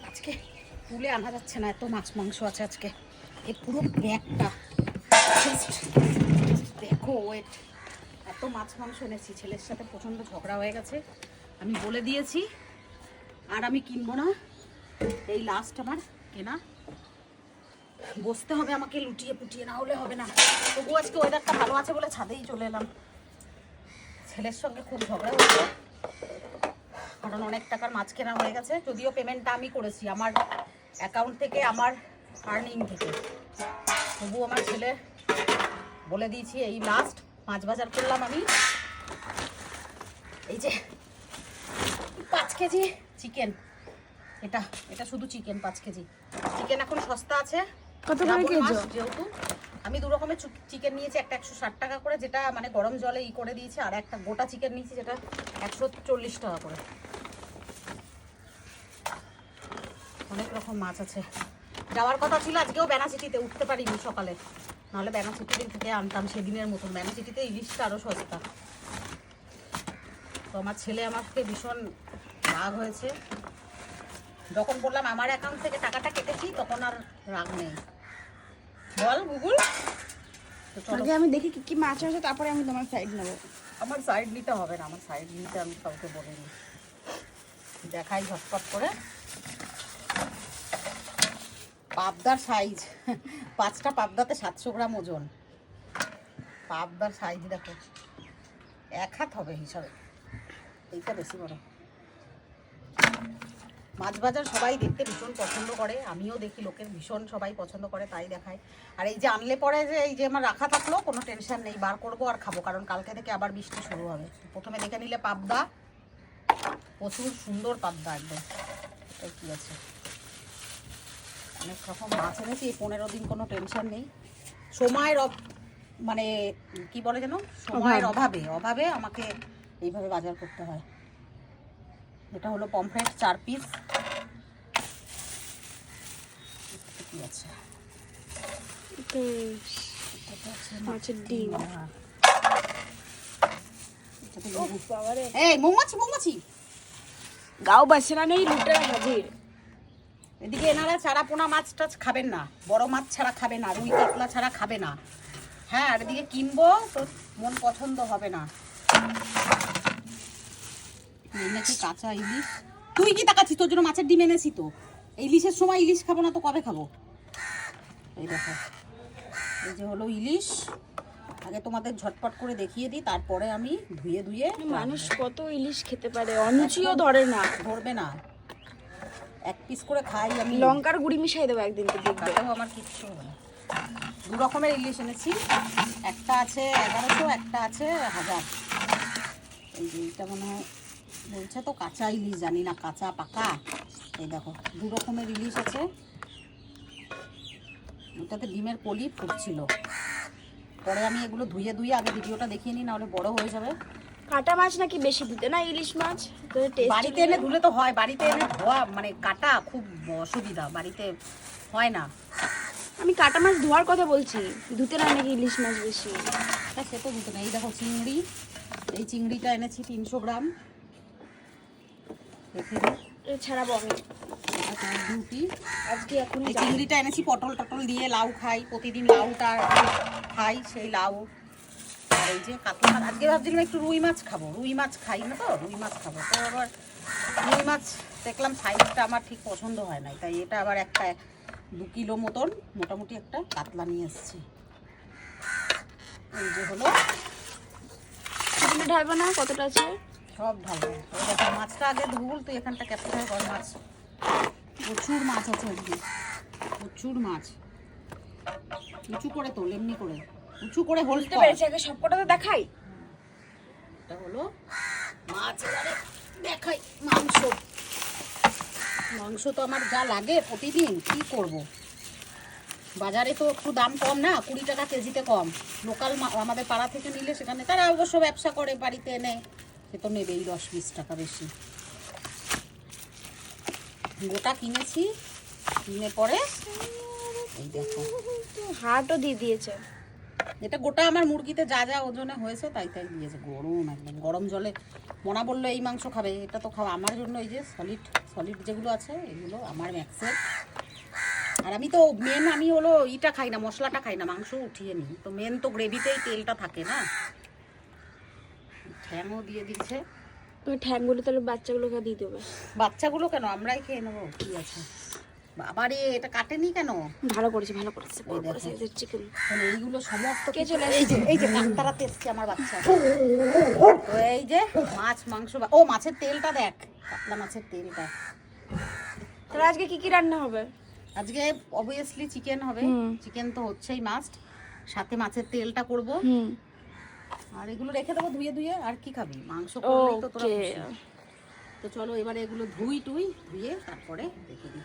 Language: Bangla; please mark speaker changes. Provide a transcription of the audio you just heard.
Speaker 1: আজকে তুলে আনা যাচ্ছে না, এত মাছ মাংস আছে আজকে। এই পুরো ব্যাগটা দেখো, ওয়েট, এত মাছ মাংস এনেছি। ছেলের সাথে প্রচণ্ড ঝগড়া হয়ে গেছে, আমি বলে দিয়েছি আর আমি কিনবো না। এই লাস্ট আমার কেনা, বসতে হবে আমাকে লুটিয়ে পুটিয়ে, না হলে হবে না। তবু আজকে ওয়েদারটা ভালো আছে বলে ছাদেই চলে এলাম। ছেলের সঙ্গে খুব ঝগড়া হয়েছে, কারণ অনেক টাকার মাছ কেনা হয়ে গেছে। যদিও পেমেন্টটা আমি করেছি আমার অ্যাকাউন্ট থেকে, আমার আর্নিং থেকে, তবু আমার ছেলে বলে দিয়েছি এই লাস্ট মাছ বাজার করলাম আমি। এই যে 5 কেজি চিকেন, এটা এটা শুধু চিকেন 5 কেজি চিকেন। এখন সস্তা আছে,
Speaker 2: কত করে কেজি?
Speaker 1: যেহেতু আমি দু রকমের চিকেন নিয়েছি, একটা 160 টাকা করে, যেটা মানে গরম জলে করে দিয়েছে, আর একটা গোটা চিকেন নিয়েছি যেটা 140 টাকা করে। অনেক রকম মাছ আছে। যাওয়ার কথা ছিল আজকেও বেনাচিটিতে, উঠতে পারিনি সকালে, নাহলে বেনাচিটি থেকে আনতাম সেদিনের মতন। বেনাচিটিতে ইলিশটা আরও সস্তা। তো আমার ছেলে আমাকে ভীষণ রাগ হয়েছে। যখন বললাম আমার অ্যাকাউন্ট থেকে টাকাটা কেটেছি, তখন আর রাগ নেই। বল গুগল, তো চলো
Speaker 2: আগে আমি দেখি কি কি মাছ আছে, তারপরে আমি তোমার সাইড নেবো।
Speaker 1: আমার সাইড নিতে হবে না, আমার সাইড নিতে আমি কাউকে বলিনি। দেখাই ঝটপট করে। পাবদার সাইজ, 5টা পাবদাতে 700 গ্রাম ওজন। পাবদার সাইজ দেখো, 1 হাত হবে হিসাবে, এইটা বেশি বড়। মাছ বাজার সবাই দেখতে ভীষণ পছন্দ করে, আমিও দেখি, লোকের ভীষণ সবাই পছন্দ করে, তাই দেখায়। আর এই যে আনলে পরে যে এই যে আমার রাখা থাকলো, কোনো টেনশন নেই, বার করবো আর খাবো, কারণ কালকে থেকে আবার বৃষ্টি শুরু হবে। প্রথমে দেখে নিলে পাবদা, প্রচুর সুন্দর পাবদা একদম। এটাই কি আছে, অনেক রকম মাছ এনেছি। এই 15 দিন কোনো টেনশন নেই। সময়ের মানে কি বলে যেন, সময়ের অভাবে আমাকে এইভাবে বাজার করতে হয়। এটা হলো পমফ্রেট 4 পিস। কি আছে,
Speaker 2: মাছের ডিম।
Speaker 1: এই মৌমাছি
Speaker 2: গাও বাসনা নেই, লুটে হাজির।
Speaker 1: এদিকে এনারা চারা পোনা মাছ টাছ খাবেন না, বড় মাছ ছাড়া খাবে না, রুই কাতলা ছাড়া খাবে না। হ্যাঁ, আর এদিকে কিনবো তো মন পছন্দ হবে না। নাকি কাঁচা ইলিশ, তুই কি তাকাচ্ছিস? তোর জন্য মাছের ডিম এনেছি তো। ইলিশের সময় ইলিশ খাবো না তো কবে খাবো? এই দেখো, এই যে হলো ইলিশ। আগে তোমাদের ঝটপট করে দেখিয়ে দিই, তারপরে আমি ধুয়ে
Speaker 2: মানুষ কত ইলিশ খেতে পারে, অনুচিও ধরে না,
Speaker 1: ধরবে না। 1 পিস করে খাই আমি।
Speaker 2: লঙ্কার গুঁড়ি মিশাই দেবো একদিন, তো দেখবে
Speaker 1: তাতেও আমার কিচ্ছু হবে না। 2 রকমের ইলিশ এনেছি, একটা আছে 1100, একটা আছে 1000। এই যে এইটা মনে হয় বলছে তো কাঁচা ইলিশ, জানি না কাঁচা পাকা। এই দেখো 2 রকমের ইলিশ আছে। ওটাতে ডিমের পলি ফুটছিল। পরে আমি এগুলো ধুয়ে আগে ভিডিওটা দেখিয়ে নিই, নাহলে বড় হয়ে যাবে।
Speaker 2: কাটা মাছ নাকি বেশি ধুতে না ইলিশ মাছ?
Speaker 1: বাড়িতে এনে ধুলে তো হয়, বাড়িতে এনে ধোয়া মানে কাটা খুব অসুবিধা, বাড়িতে হয় না।
Speaker 2: আমি কাটা মাছ ধোয়ার কথা বলছি, ধুতে না নাকি ইলিশ মাছ বেশি?
Speaker 1: হ্যাঁ, সে তো ধুতে না। এই দেখো চিংড়ি, এই চিংড়িটা এনেছি 300 গ্রাম। দেখে
Speaker 2: ছাড়াবো আমি
Speaker 1: ডিউটি
Speaker 2: আজকে। এখন
Speaker 1: এই চিংড়িটা এনেছি পটল টটল দিয়ে, লাউ খাই প্রতিদিন, লাউটা খাই, সেই লাউ। আর এই যে কাতলা মাছ, আজকে ভাবছিলাম একটু রুই মাছ খাবো, রুই মাছ খাই না তো, রুই মাছ খাবো। তো আবার রুই মাছ দেখলাম সাইজটা আমার ঠিক পছন্দ হয় না, তাই এটা আবার একটা 2 কিলো মতন মোটামুটি একটা কাতলা নিয়ে এসেছি। এই যে হলো,
Speaker 2: ঢালবো না, কতটা আছে
Speaker 1: সব ঢালবো। দেখো মাছটা আগে ধুল, তুই এখানটা ক্যাপচার কর। মাছ প্রচুর মাছ আছে আজকে, প্রচুর মাছ। উঁচু করে তোল, এমনি করে উঁচু করে হোল্ড
Speaker 2: বুঝতে
Speaker 1: কর।
Speaker 2: পেরেছি, আগে সবকটা তো দেখাই।
Speaker 1: এটা হলো মাছ, এবারে দেখাই মাংস। মাংস তো আমার যা লাগে প্রতিদিন, কি করব। বাজারে তো একটু দাম কম না, 20 টাকা কেজিতে কম। লোকাল আমাদের পাড়া থেকে নিলে, সেখানে তারা অবশ্য ব্যবসা করে, বাড়িতে এনে সে তো নেবেই 10-20 টাকা বেশি। গোটা কিনেছি, কিনে পরে এই দেখো
Speaker 2: হাটও দিয়ে দিয়েছে।
Speaker 1: এটা গোটা আমার মুরগিতে যা যা ওজনে হয়েছে তাই তাই দিয়েছে। গরম একদম, গরম জলে মোনা বললো এই মাংস খাবে, এটা তো খাওয়া আমার জন্য। এই যে সলিড সলিড যেগুলো আছে এগুলো আমার ম্যাক্সের। আর আমি তো মেন আমি হলো ইটা খাই না, মশলাটা খাই না, মাংস উঠিয়ে নিই তো। মেন তো গ্রেভিতেই তেলটা থাকে না। ঠ্যাংও দিয়ে দিচ্ছে।
Speaker 2: তুমি ঠ্যাংগুলো তাহলে বাচ্চাগুলোকে দিয়ে দেবে।
Speaker 1: বাচ্চাগুলো কেন, আমরাই খেয়ে নেবো, কি আছে। বাবারে এটা কাটেনি কেন?
Speaker 2: ভালো করেছে, ভালো করেছে।
Speaker 1: এই দেখো।
Speaker 2: চিকেন
Speaker 1: মানে এইগুলো সমস্ত
Speaker 2: কে চলে
Speaker 1: এই যে কাকতারাতে এসছে আমার বাচ্চা। তো এই যে মাছ মাংস ও মাছের তেলটা দেখ, কাতলা মাছের তেলটা।
Speaker 2: তাহলে আজকে কি কি রান্না হবে?
Speaker 1: আজকে অবভিয়াসলি চিকেন হবে,
Speaker 2: হুম।
Speaker 1: চিকেন তো হচ্ছেই মাস্ট, সাথে মাছের তেলটা করব। আর এগুলো রেখে দেবো ধুয়ে ধুয়ে। আর কি খাবি, মাংস করলেই তো তোরা খুশি। তো চলো এবারে এগুলো ধুয়ে তারপরে রেখে দিই।